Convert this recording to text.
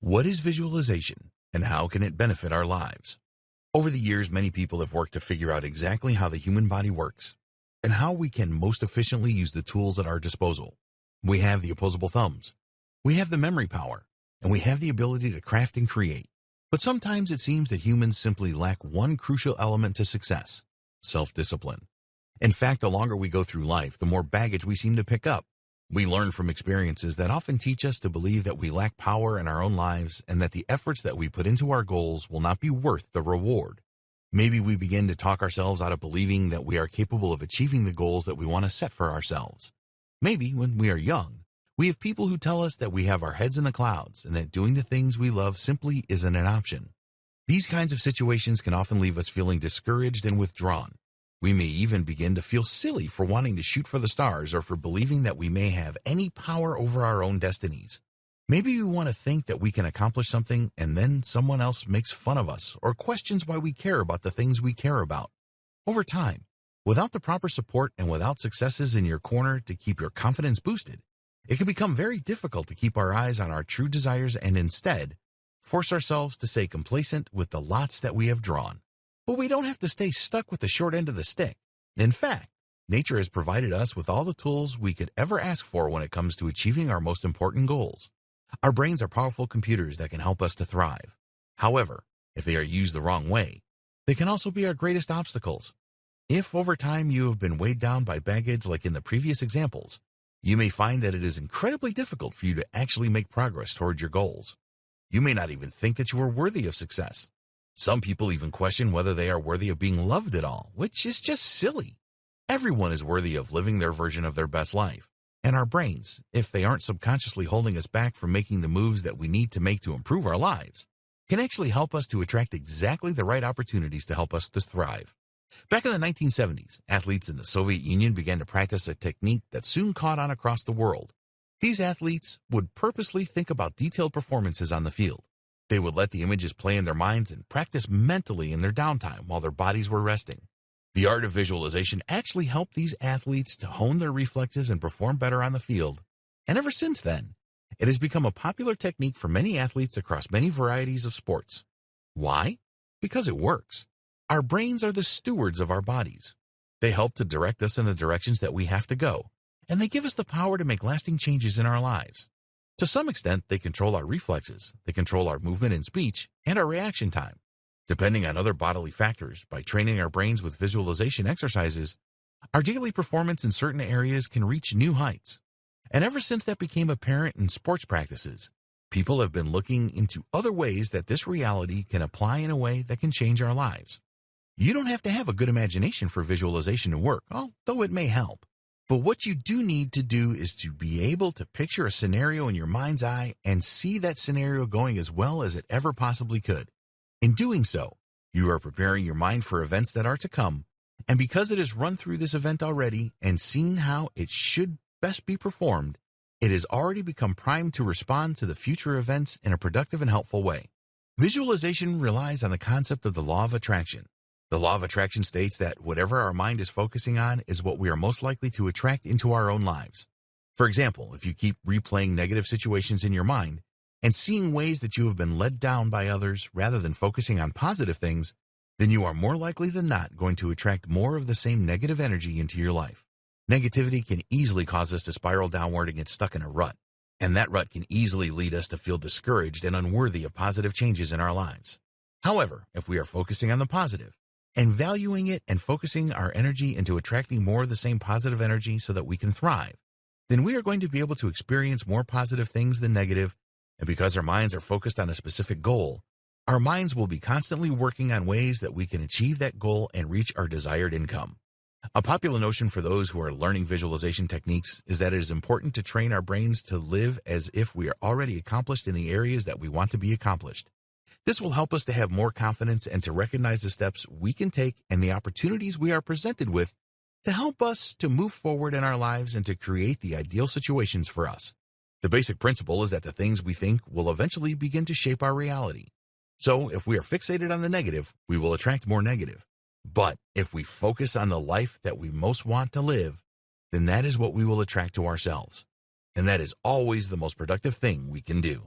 What is visualization, and how can it benefit our lives? Over the years, many people have worked to figure out exactly how the human body works and how we can most efficiently use the tools at our disposal. We have the opposable thumbs, we have the memory power, and we have the ability to craft and create. But sometimes it seems that humans simply lack one crucial element to success: self-discipline. In fact, the longer we go through life, the more baggage we seem to pick up. We learn from experiences that often teach us to believe that we lack power in our own lives and that the efforts that we put into our goals will not be worth the reward. Maybe we begin to talk ourselves out of believing that we are capable of achieving the goals that we want to set for ourselves. Maybe when we are young, we have people who tell us that we have our heads in the clouds and that doing the things we love simply isn't an option. These kinds of situations can often leave us feeling discouraged and withdrawn. We may even begin to feel silly for wanting to shoot for the stars or for believing that we may have any power over our own destinies. Maybe we want to think that we can accomplish something and then someone else makes fun of us or questions why we care about the things we care about. Over time, without the proper support and without successes in your corner to keep your confidence boosted, it can become very difficult to keep our eyes on our true desires and instead force ourselves to stay complacent with the lots that we have drawn. But we don't have to stay stuck with the short end of the stick. In fact, nature has provided us with all the tools we could ever ask for when it comes to achieving our most important goals. Our brains are powerful computers that can help us to thrive. However, if they are used the wrong way, they can also be our greatest obstacles. If over time you have been weighed down by baggage like in the previous examples, you may find that it is incredibly difficult for you to actually make progress toward your goals. You may not even think that you are worthy of success. Some people even question whether they are worthy of being loved at all, which is just silly. Everyone is worthy of living their version of their best life. And our brains, if they aren't subconsciously holding us back from making the moves that we need to make to improve our lives, can actually help us to attract exactly the right opportunities to help us to thrive. Back in the 1970s, athletes in the Soviet Union began to practice a technique that soon caught on across the world. These athletes would purposely think about detailed performances on the field. They would let the images play in their minds and practice mentally in their downtime while their bodies were resting. The art of visualization actually helped these athletes to hone their reflexes and perform better on the field. And ever since then, it has become a popular technique for many athletes across many varieties of sports. Why? Because it works. Our brains are the stewards of our bodies. They help to direct us in the directions that we have to go, and they give us the power to make lasting changes in our lives. To some extent, they control our reflexes, they control our movement and speech, and our reaction time. Depending on other bodily factors, by training our brains with visualization exercises, our daily performance in certain areas can reach new heights. And ever since that became apparent in sports practices, people have been looking into other ways that this reality can apply in a way that can change our lives. You don't have to have a good imagination for visualization to work, although it may help. But what you do need to do is to be able to picture a scenario in your mind's eye and see that scenario going as well as it ever possibly could. In doing so, you are preparing your mind for events that are to come, and because it has run through this event already and seen how it should best be performed, it has already become primed to respond to the future events in a productive and helpful way. Visualization relies on the concept of the law of attraction. The law of attraction states that whatever our mind is focusing on is what we are most likely to attract into our own lives. For example, if you keep replaying negative situations in your mind and seeing ways that you have been led down by others rather than focusing on positive things, then you are more likely than not going to attract more of the same negative energy into your life. Negativity can easily cause us to spiral downward and get stuck in a rut, and that rut can easily lead us to feel discouraged and unworthy of positive changes in our lives. However, if we are focusing on the positive, and valuing it and focusing our energy into attracting more of the same positive energy so that we can thrive, then we are going to be able to experience more positive things than negative, and because our minds are focused on a specific goal, our minds will be constantly working on ways that we can achieve that goal and reach our desired income. A popular notion for those who are learning visualization techniques is that it is important to train our brains to live as if we are already accomplished in the areas that we want to be accomplished. This will help us to have more confidence and to recognize the steps we can take and the opportunities we are presented with to help us to move forward in our lives and to create the ideal situations for us. The basic principle is that the things we think will eventually begin to shape our reality. So if we are fixated on the negative, we will attract more negative. But if we focus on the life that we most want to live, then that is what we will attract to ourselves. And that is always the most productive thing we can do.